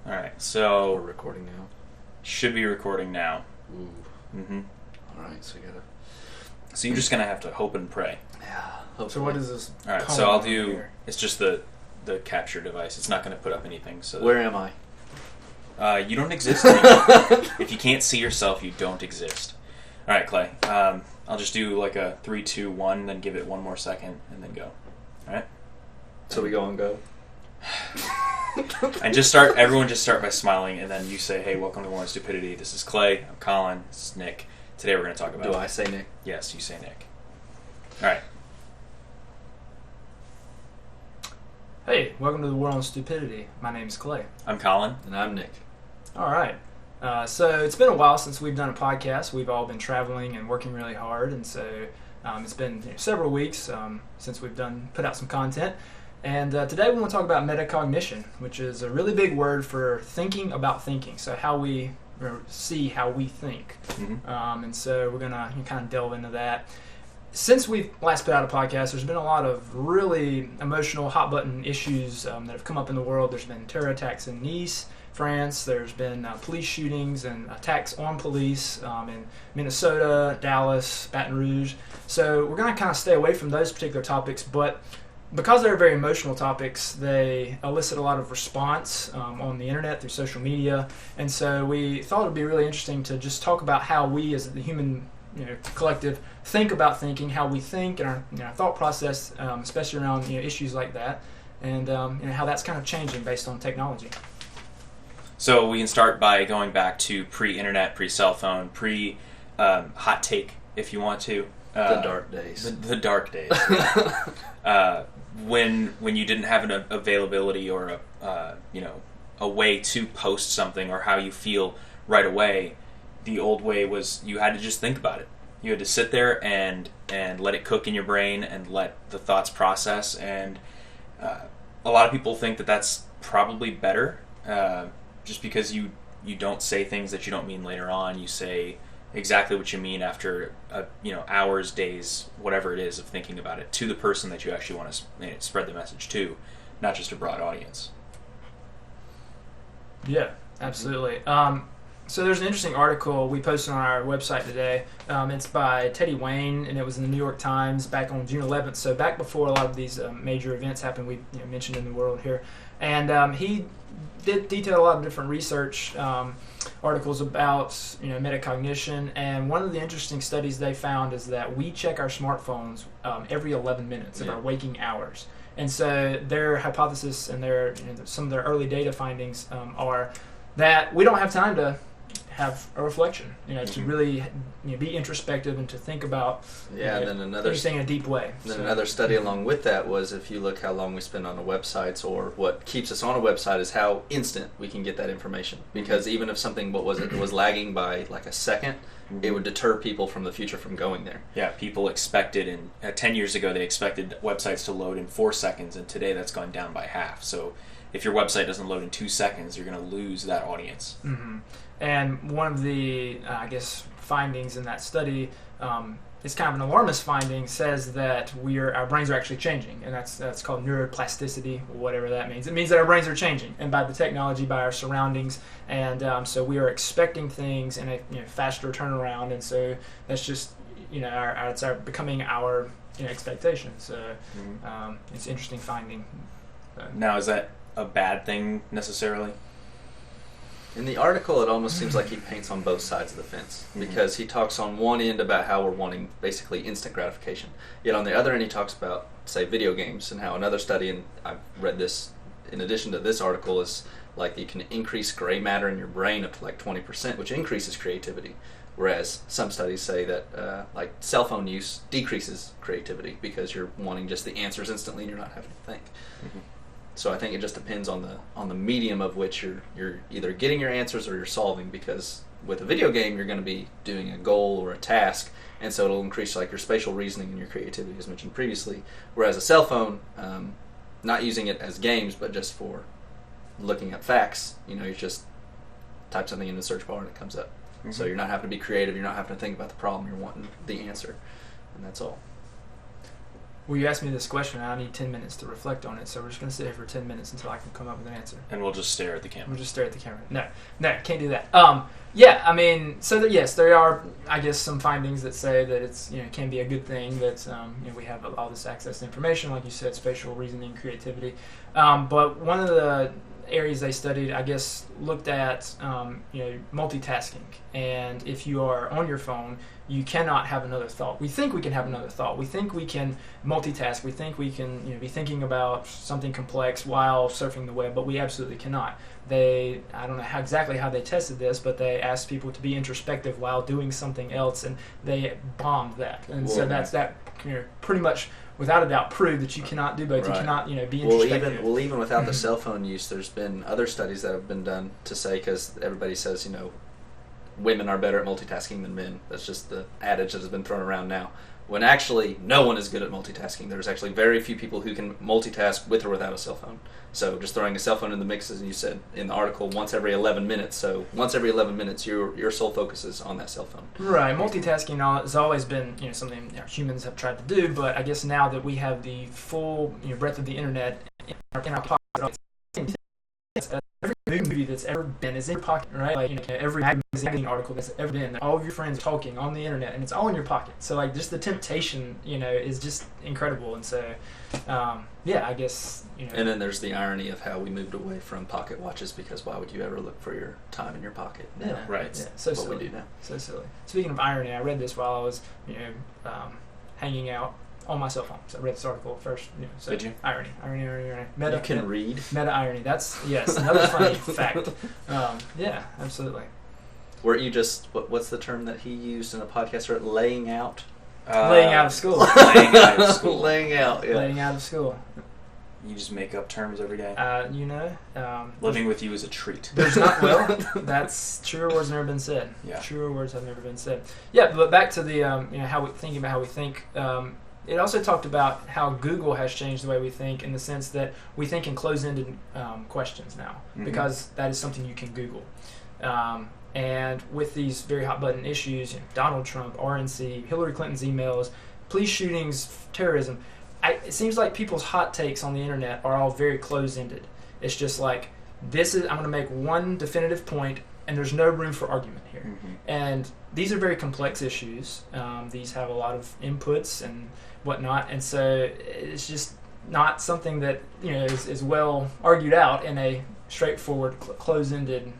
Alright, We're so recording now. should be recording now. Ooh. Mm-hmm. Alright, so we gotta... So you're just gonna have to hope and pray. Yeah, hopefully. So what is this? Alright, column so I'll on do... here? It's just the capture device. It's not gonna put up anything. So Where am I? you don't exist anymore. If you can't see yourself, you don't exist. Alright, Clay. I'll just do like a 3, 2, 1, then give it one more second, and then go. Alright? So we go on go? And everyone just start by smiling, and then you say, hey, welcome to More Stupidity. This is Clay, I'm Colin, this is Nick. Today we're going to talk about... Do I say Nick? Yes, you say Nick. Alright. Hey, welcome to the World of Stupidity. My name's Clay. I'm Colin. And I'm Nick. All right. So it's been a while since we've done a podcast. We've all been traveling and working really hard, and so it's been several weeks since we've put out some content. And today we want to talk about metacognition, which is a really big word for thinking about thinking. So how we see how we think. Mm-hmm. And so we're going to kind of delve into that. Since we've last put out a podcast, there's been a lot of really emotional, hot-button issues that have come up in the world. There's been terror attacks in Nice, France. There's been police shootings and attacks on police in Minnesota, Dallas, Baton Rouge. So we're going to kind of stay away from those particular topics, but because they're very emotional topics, they elicit a lot of response on the internet through social media. And so we thought it would be really interesting to just talk about how we as the human collective think about thinking, how we think, and our thought process, especially around issues like that, and how that's kind of changing based on technology. So we can start by going back to pre-internet, pre-cell phone, pre-hot take, if you want to. The dark days. The dark days. When you didn't have an availability or a way to post something or how you feel right away, the old way was you had to just think about it. You had to sit there and let it cook in your brain and let the thoughts process. And a lot of people think that that's probably better, just because you don't say things that you don't mean later on. You say exactly what you mean after hours, days, whatever it is of thinking about it to the person that you actually want to spread the message to, not just a broad audience. Yeah, absolutely. So there's an interesting article we posted on our website today. It's by Teddy Wayne, and it was in the New York Times back on June 11th. So back before a lot of these major events happened, we mentioned in the world here. And he did detail a lot of different research articles about metacognition. And one of the interesting studies they found is that we check our smartphones every 11 minutes of our waking hours. And so their hypothesis and some of their early data findings are that we don't have time to have a reflection, to really be introspective and to think about then another anything in a deep way. Another study along with that was if you look how long we spend on the websites, or what keeps us on a website is how instant we can get that information. Because even if something was lagging by like a second, it would deter people from the future from going there. Yeah, people expected 10 years ago they expected websites to load in 4 seconds, and today that's gone down by half. So if your website doesn't load in 2 seconds, you're going to lose that audience. Mm-hmm. And one of the, findings in that study, is kind of an alarmist finding, says that our brains are actually changing, and that's called neuroplasticity, whatever that means. It means that our brains are changing, and by the technology, by our surroundings, and so we are expecting things in a faster turnaround, and so that's just it's becoming our expectation. So it's an interesting finding. Now, is that a bad thing necessarily? In the article, it almost seems like he paints on both sides of the fence, because he talks on one end about how we're wanting basically instant gratification. Yet on the other end, he talks about, say, video games, and how another study, and I've read this in addition to this article, is like you can increase gray matter in your brain up to like 20%, which increases creativity. Whereas some studies say that like cell phone use decreases creativity because you're wanting just the answers instantly and you're not having to think. Mm-hmm. So I think it just depends on the medium of which you're either getting your answers or you're solving, because with a video game you're going to be doing a goal or a task, and so it'll increase like your spatial reasoning and your creativity as mentioned previously. Whereas a cell phone, not using it as games but just for looking at facts, you just type something in the search bar and it comes up. Mm-hmm. So you're not having to be creative, you're not having to think about the problem, you're wanting the answer, and that's all. well, you asked me this question, and I need 10 minutes to reflect on it, so we're just going to sit here for 10 minutes until I can come up with an answer. And we'll just stare at the camera. We'll just stare at the camera. No, can't do that. Yeah, I mean, so that, yes, there are, I guess, some findings that say that it's, can be a good thing that, we have all this access to information, like you said, spatial reasoning, creativity. But one of the areas they studied, I guess, looked at, multitasking. And if you are on your phone, you cannot have another thought. We think we can have another thought. We think we can multitask. We think we can, be thinking about something complex while surfing the web, but we absolutely cannot. I don't know exactly how they tested this, but they asked people to be introspective while doing something else, and they bombed that. And so that pretty much, without a doubt, proved that you cannot do both. Right. You cannot, be introspective. Even without the cell phone use, there's been other studies that have been done to say, because everybody says, women are better at multitasking than men. That's just the adage that has been thrown around now. When actually, no one is good at multitasking. There's actually very few people who can multitask with or without a cell phone. So just throwing a cell phone in the mix, as you said in the article, once every 11 minutes. So once every 11 minutes, your sole focus is on that cell phone. Right. Multitasking has always been something humans have tried to do, but I guess now that we have the full breadth of the internet in our pocket, every movie that's ever been is in your pocket, right? Like, every magazine article that's ever been, all of your friends talking on the internet, and it's all in your pocket. So, like, just the temptation, is just incredible. And so, I guess, And then there's the irony of how we moved away from pocket watches, because why would you ever look for your time in your pocket? Yeah, right. Yeah, so silly. What we do now. So silly. Speaking of irony, I read this while I was, hanging out on my cell phone. So I read this article first. So did you? Irony. You can read. Meta irony. That's, yes, another funny fact. Yeah, absolutely. Weren't you just, what's the term that he used in a podcast, or laying out? Laying out of school. Laying out of school. Laying out, yeah. Laying out of school. You just make up terms every day? Living with you is a treat. There's not, well, that's truer words have never been said. Yeah. Truer words have never been said. Yeah, but back to the, how we thinking about how we think. It also talked about how Google has changed the way we think, in the sense that we think in closed-ended questions now, because that is something you can Google. And with these very hot-button issues, Donald Trump, RNC, Hillary Clinton's emails, police shootings, terrorism, it seems like people's hot takes on the internet are all very closed-ended. It's just like, I'm going to make one definitive point, and there's no room for argument here. And these are very complex issues. These have a lot of inputs and whatnot, and so it's just not something that is well argued out in a straightforward, closed-ended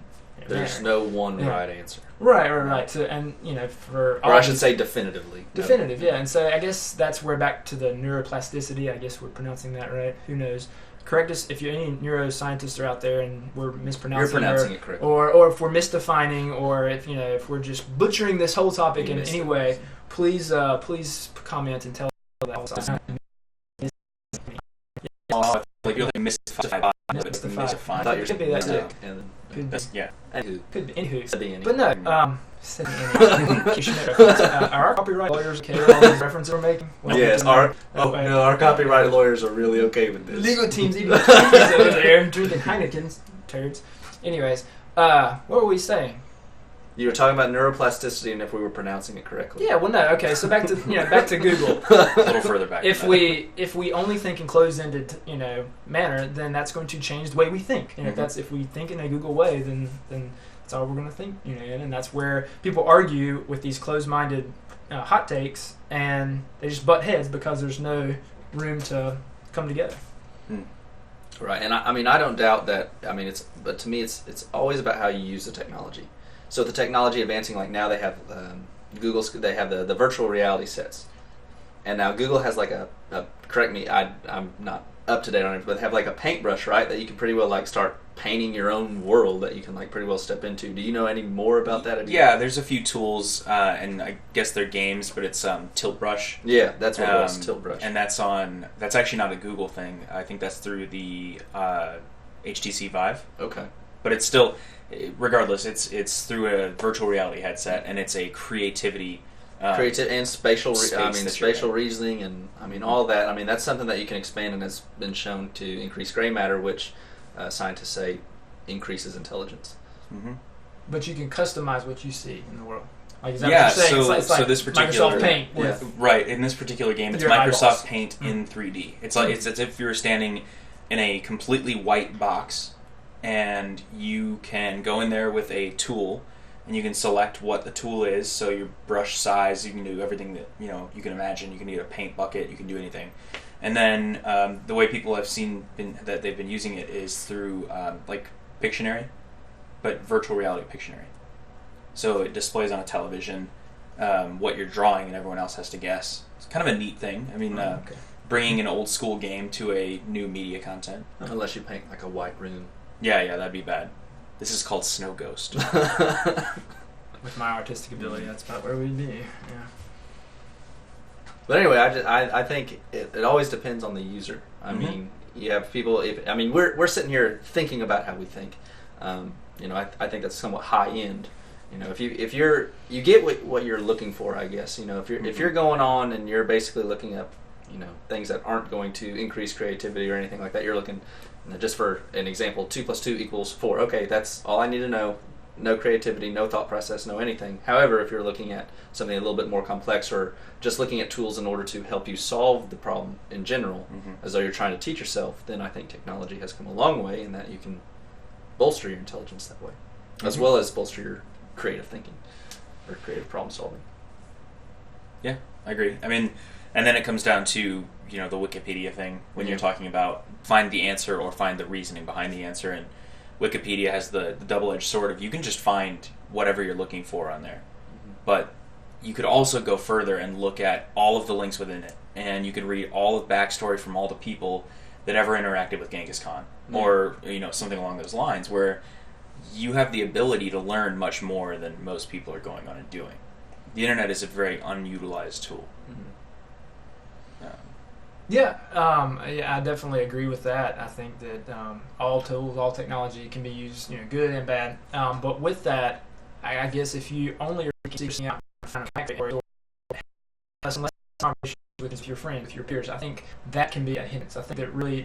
There's manner. no one right answer. Right. So, and or I should say definitive. Yeah. And so I guess that's where, back to the neuroplasticity. I guess we're pronouncing that right. Who knows? Correct us if you're any neuroscientists are out there and we're mispronouncing. You're pronouncing it correctly. Or if we're misdefining, or if we're just butchering this whole topic in any way, please comment and tell us that. Like you're mystifying. I thought you were saying that. Yeah. Could be. Anywho. But no. Are our copyright lawyers okay with all these references we're making? Yes. Our copyright lawyers are really okay with this. Legal teams even over there drinking Heineken's turds. Anyways, what were we saying? You were talking about neuroplasticity and if we were pronouncing it correctly. Yeah, well, no, okay. So back to Google. A little further back. If we only think in closed-ended manner, then that's going to change the way we think. If we think in a Google way, then that's all we're going to think. And that's where people argue with these closed-minded hot takes, and they just butt heads because there's no room to come together. Right, and I don't doubt that. But to me, it's always about how you use the technology. So the technology advancing, like now they have they have the virtual reality sets, and now Google has like a correct me, I'm not up to date on it, but they have like a paintbrush, right, that you can pretty well like start painting your own world that you can like pretty well step into. Do you know any more about that? Yeah, there's a few tools, and I guess they're games, but it's Tilt Brush. Yeah, that's what it was, Tilt Brush. And that's actually not a Google thing. I think that's through the HTC Vive. Okay. But it's still, regardless, it's through a virtual reality headset, and it's a creativity. Creative and spatial reasoning, and all that. That's something that you can expand, and has been shown to increase gray matter, which scientists say increases intelligence. But you can customize what you see in the world. Like, is that what you're saying? It's like this particular Microsoft Paint with right in this particular game, it's your Microsoft eyeballs. Paint in 3D. It's like it's as if you were standing in a completely white box, and you can go in there with a tool, and you can select what the tool is. So your brush size, you can do everything that you can imagine. You can get a paint bucket, you can do anything. And then the way people have seen that they've been using it is through like Pictionary, but virtual reality Pictionary. So it displays on a television what you're drawing, and everyone else has to guess. It's kind of a neat thing. I mean, bringing an old school game to a new media content. Unless you paint like a white room. Yeah, that'd be bad. This is called Snow Ghost. With my artistic ability, that's about where we'd be. Yeah. But anyway, I think it always depends on the user. I mean, you have people. We're sitting here thinking about how we think. I think that's somewhat high end. If you get what you're looking for, I guess. If you're going on and you're basically looking up, things that aren't going to increase creativity or anything like that. You're looking, just for an example, 2 + 2 = 4. Okay, that's all I need to know. No creativity, no thought process, no anything. However, if you're looking at something a little bit more complex, or just looking at tools in order to help you solve the problem in general, as though you're trying to teach yourself, then I think technology has come a long way in that you can bolster your intelligence that way, as well as bolster your creative thinking or creative problem solving. Yeah, I agree. I mean, and then it comes down to the Wikipedia thing when you're talking about find the answer or find the reasoning behind the answer. And Wikipedia has the double-edged sword of you can just find whatever you're looking for on there, but you could also go further and look at all of the links within it, and you could read all of the backstory from all the people that ever interacted with Genghis Khan, or something along those lines, where you have the ability to learn much more than most people are going on and doing. The internet is a very unutilized tool. Yeah, I definitely agree with that. I think that all tools, all technology can be used, good and bad. But with that, I guess if you only are seeking out or less conversation with your friends, with your peers, I think that can be a hindrance. I think that really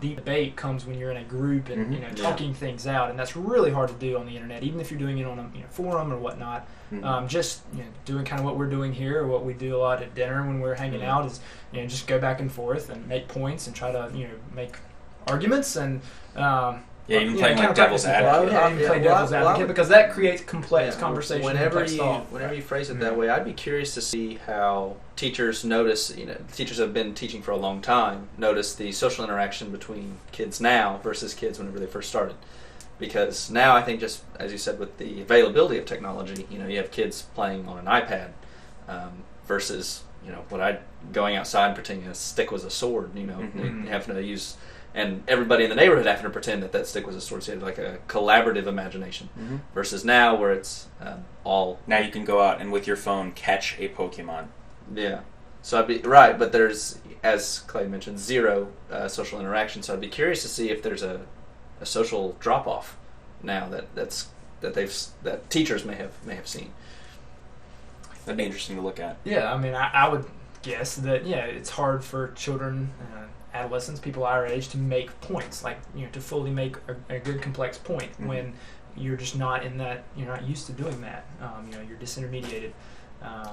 deep debate comes when you're in a group and talking things out, and that's really hard to do on the internet, even if you're doing it on a forum or whatnot. Just doing kind of what we're doing here, or what we do a lot at dinner when we're hanging out, is just go back and forth and make points and try to make arguments and even playing like devil's advocate. Play devil's advocate, because that creates complex conversation. Whenever you phrase it that way, I'd be curious to see how teachers notice. Teachers have been teaching for a long time. Notice the social interaction between kids now versus kids whenever they first started. Because now I think, just as you said, with the availability of technology, you have kids playing on an iPad versus going outside and pretending a stick was a sword. Having to use. And everybody in the neighborhood having to pretend that stick was a sword. So you had like a collaborative imagination. Versus now, where it's all... Now you can go out and with your phone catch a Pokemon. Yeah. So I'd be... Right, but there's, as Clay mentioned, zero social interaction. So I'd be curious to see if there's a social drop-off now that teachers may have seen. That'd be interesting to look at. Yeah, I mean, I would guess that, it's hard for children... adolescents, people our age, to make points, like to fully make a good complex point when you're just not in that, you're not used to doing that. You're disintermediated.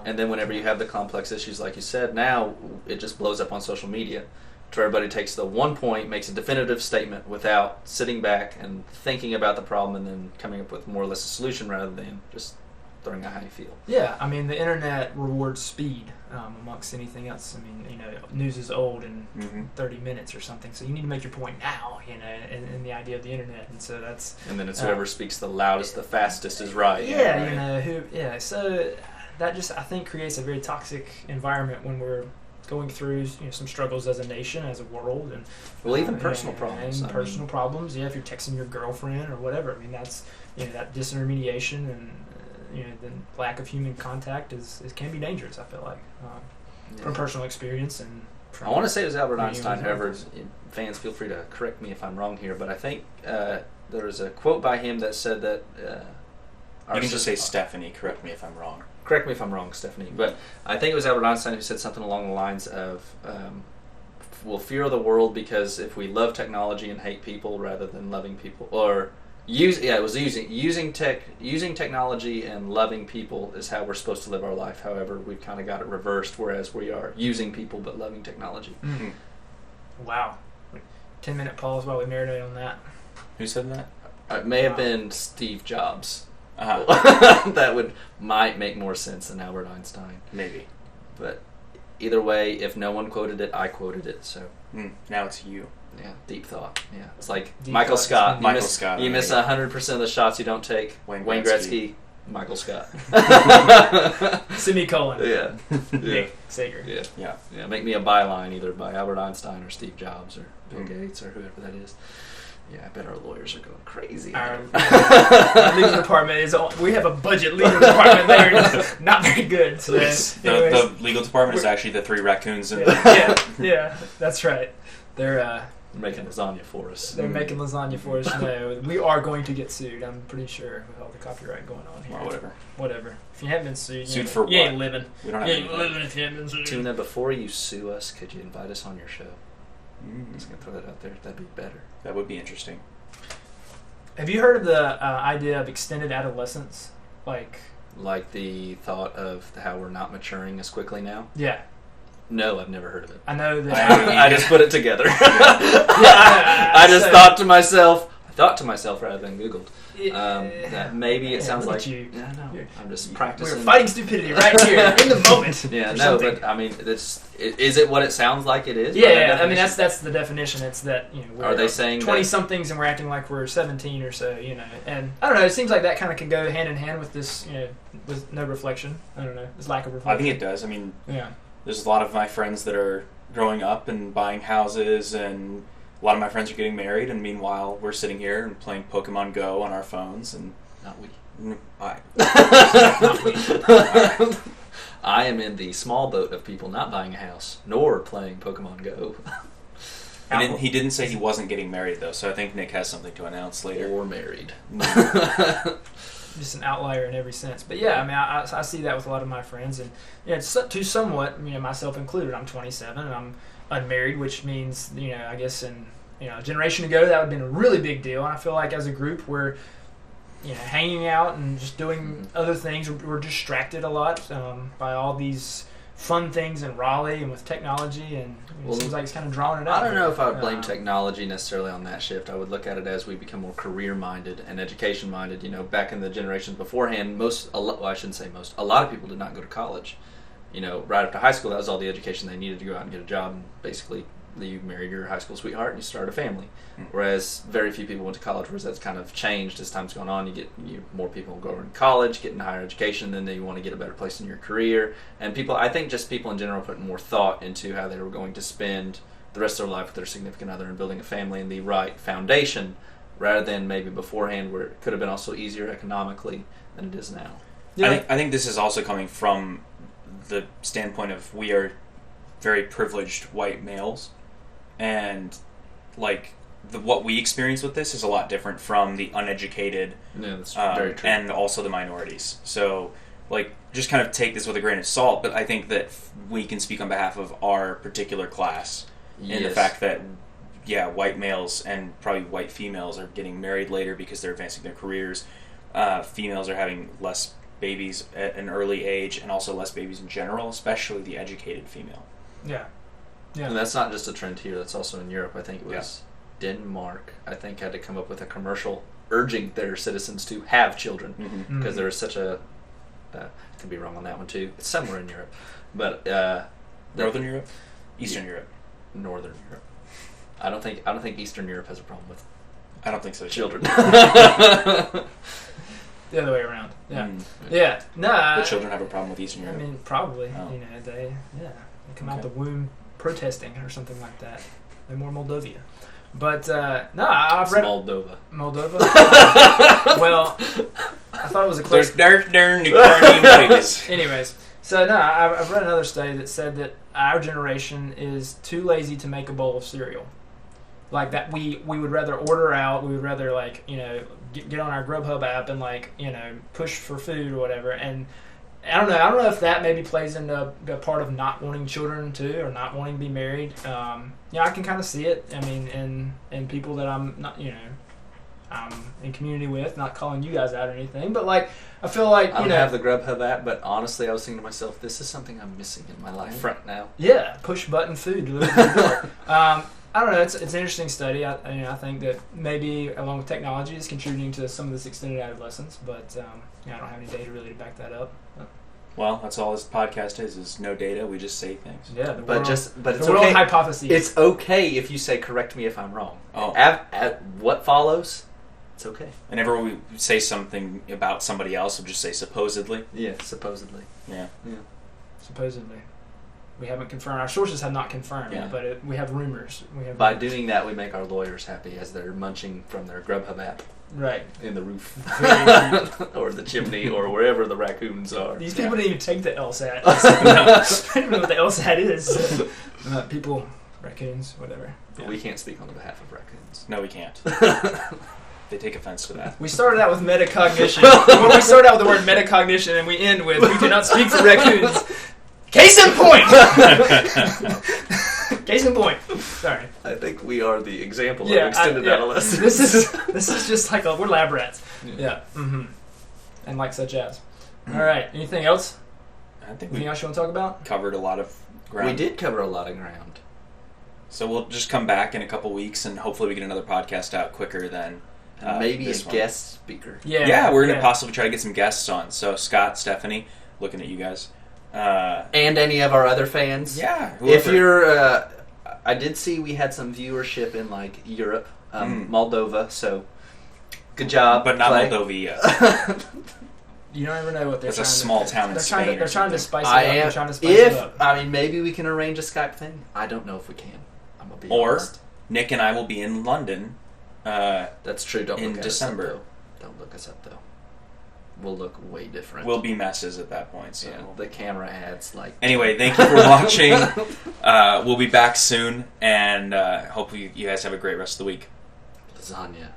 And then whenever you have the complex issues, like you said, now it just blows up on social media, to where everybody takes the one point, makes a definitive statement without sitting back and thinking about the problem and then coming up with more or less a solution rather than just throwing out how you feel. Yeah, I mean, the internet rewards speed amongst anything else. I mean, news is old in 30 minutes or something, so you need to make your point now, in the idea of the internet, and so that's... And then it's whoever speaks the loudest, the fastest is right. So that just, I think, creates a very toxic environment when we're going through some struggles as a nation, as a world, and even personal problems. And personal problems, if you're texting your girlfriend or whatever, I mean, that's, that disintermediation and the lack of human contact can be dangerous, I feel like, from personal experience. And I want to say it was Albert Einstein. However, fans, feel free to correct me if I'm wrong here, but I think there was a quote by him that said that... you can just say Stephanie, correct me if I'm wrong. Correct me if I'm wrong, Stephanie. But I think it was Albert Einstein who said something along the lines of, we'll fear the world because if we love technology and hate people rather than loving people, or It was using technology and loving people is how we're supposed to live our life. However, we've kind of got it reversed, whereas we are using people but loving technology. Mm-hmm. Wow. 10-minute pause while we marinate on that. Who said that? It may have been Steve Jobs. Uh-huh. That might make more sense than Albert Einstein. Maybe. But either way, if no one quoted it, I quoted it. So now it's you. yeah, deep thought. Yeah, it's like Deep Michael thought. Scott. Michael Scott. You miss 100% of the shots you don't take. Wayne Wayne Gretzky. Gretzky. Michael Scott. Semicolon. Yeah. Yeah. Nick Sager. Yeah. Yeah. Yeah. Make me a byline either by Albert Einstein or Steve Jobs or Bill Gates or whoever that is. Yeah, I bet our lawyers are going crazy. Our legal department is. We have a budget legal department there. It's not very good. So, The legal department is actually the 3 raccoons. And yeah, that's right. They're making lasagna for us. They're making lasagna for us. No, we are going to get sued. I'm pretty sure with all the copyright going on here. Or Whatever. If you haven't been sued, Sued for you what? ain't living. We don't have You ain't anything. living if you haven't been sued. Tuna, before you sue us, could you invite us on your show? I'm just going to throw that out there. That'd be better. That would be interesting. Have you heard of the idea of extended adolescence? Like the thought of how we're not maturing as quickly now? Yeah. No, I've never heard of it. I know that. I just put it together. Yeah, I just thought to myself rather than Googled, that maybe it sounds look like at you. Yeah, I know. You're- I'm just We're practicing. fighting stupidity right here in the moment. Yeah, or no, something. but I mean, is it what it sounds like it is? Yeah, By that I mean definition? that's the definition. It's that we're Are they saying 20 that- somethings and we're acting like we're 17 or so, and I don't know. It seems like that kind of can go hand in hand with this, with no reflection. I don't know, this lack of I reflection. think it does. I mean, Yeah. there's a lot of my friends that are growing up and buying houses, and a lot of my friends are getting married, and meanwhile we're sitting here and playing Pokemon Go on our phones, and Not we. I am in the small boat of people not buying a house nor playing Pokemon Go He didn't say he wasn't getting married though, so I think Nick has something to announce later. or married. Just an outlier in every sense. But yeah, I mean, I see that with a lot of my friends, and to somewhat, myself included. I'm 27 and I'm unmarried, which means, I guess in a generation ago that would have been a really big deal. And I feel like as a group we're hanging out and just doing other things. We're distracted a lot by all these fun things in Raleigh and with technology, and it seems like it's kind of drawing it out. I don't know if I would blame technology necessarily on that shift. I would look at it as we become more career-minded and education-minded. Back in the generations beforehand, a lot of people did not go to college. Right after high school, that was all the education they needed to go out and get a job, and basically you married your high school sweetheart and you start a family. Whereas very few people went to college, whereas that's kind of changed as time's gone on. You get more people going to college, getting higher education, then they want to get a better place in your career. And I think just people in general putting more thought into how they were going to spend the rest of their life with their significant other and building a family in the right foundation, rather than maybe beforehand where it could have been also easier economically than it is now. Yeah. I think this is also coming from the standpoint of we are very privileged white males, and what we experience with this is a lot different from the uneducated, Yeah, that's very true. and also the minorities. So, just kind of take this with a grain of salt. But I think that we can speak on behalf of our particular class in the fact that, white males and probably white females are getting married later because they're advancing their careers. Females are having less babies at an early age, and also less babies in general, especially the educated female. Yeah. Yeah. And that's not just a trend here, that's also in Europe. I think it was Denmark, had to come up with a commercial urging their citizens to have children, because there was such a I could be wrong on that one too. It's somewhere in Europe, but Northern Europe, Eastern Europe, Northern Europe. I don't think Eastern Europe has a problem with I don't think so. children. The other way around. Yeah. Yeah. No. The children have a problem with Eastern I Europe. mean, probably. Oh. They come out the womb protesting or something like that. They're more Moldovia. But no, I've read Moldova. Moldova. Well, I thought it was a There's question. Anyways, so no, I've read another study that said that our generation is too lazy to make a bowl of cereal. Like that, we would rather order out. We would rather get on our Grubhub app and push for food or whatever. And I don't know if that maybe plays into a part of not wanting children too, or not wanting to be married. I can kind of see it. I mean, in people that I'm not, I'm in community with, not calling you guys out or anything, but like I feel like I don't have the Grubhub app, but honestly, I was thinking to myself, this is something I'm missing in my life right now. Yeah, push button food delivered to the door. I don't know. It's an interesting study. I think that maybe along with technology is contributing to some of this extended adolescence, but I don't have any data really to back that up. Well, that's all this podcast is no data. We just say things. Yeah, But it's the world okay. hypotheses. It's okay if you say, correct me if I'm wrong. Oh. At what follows, it's okay. Whenever we say something about somebody else, we'll just say supposedly. Yeah, supposedly. Yeah. Supposedly. We haven't confirmed. Our sources have not confirmed, Yeah. but we have rumors. By doing that, we make our lawyers happy as they're munching from their Grubhub app right. in the roof. Very or the chimney or wherever the raccoons are. These people didn't even take the LSAT. I don't know what the LSAT is. People, raccoons, whatever. But we can't speak on the behalf of raccoons. No, we can't. They take offense to that. We started out with metacognition. When we start out with the word metacognition and we end with, we cannot speak for raccoons. Case in point! Case in point. Sorry. I think we are the example Yeah, of extended adolescence. This is just like we're lab rats. Yeah. Mm-hmm. And like such as. All right. Anything else? I think Anything we else you want to talk about? covered a lot of ground. We did cover a lot of ground. So we'll just come back in a couple weeks, and hopefully we get another podcast out quicker than Maybe a this one. guest speaker. Yeah, we're going to possibly try to get some guests on. So Scott, Stephanie, looking at you guys. And any of our other fans. Yeah. If you're... I did see we had some viewership in, like, Europe, Moldova, so good job. But not Clay. Moldova. You don't ever know what they're It's trying a to small town in Spain. They're trying to spice it I up. am. They're trying to spice it up. I mean, maybe we can arrange a Skype thing. I don't know if we can. I'm going to be Or honest. Nick and I will be in London. That's true. Don't in look at December. us up, though. Don't look us up, though. We'll look way different. We'll be messes at that point. So Yeah, the camera adds, like... Anyway, thank you for watching. We'll be back soon, and hope you guys have a great rest of the week. Lasagna.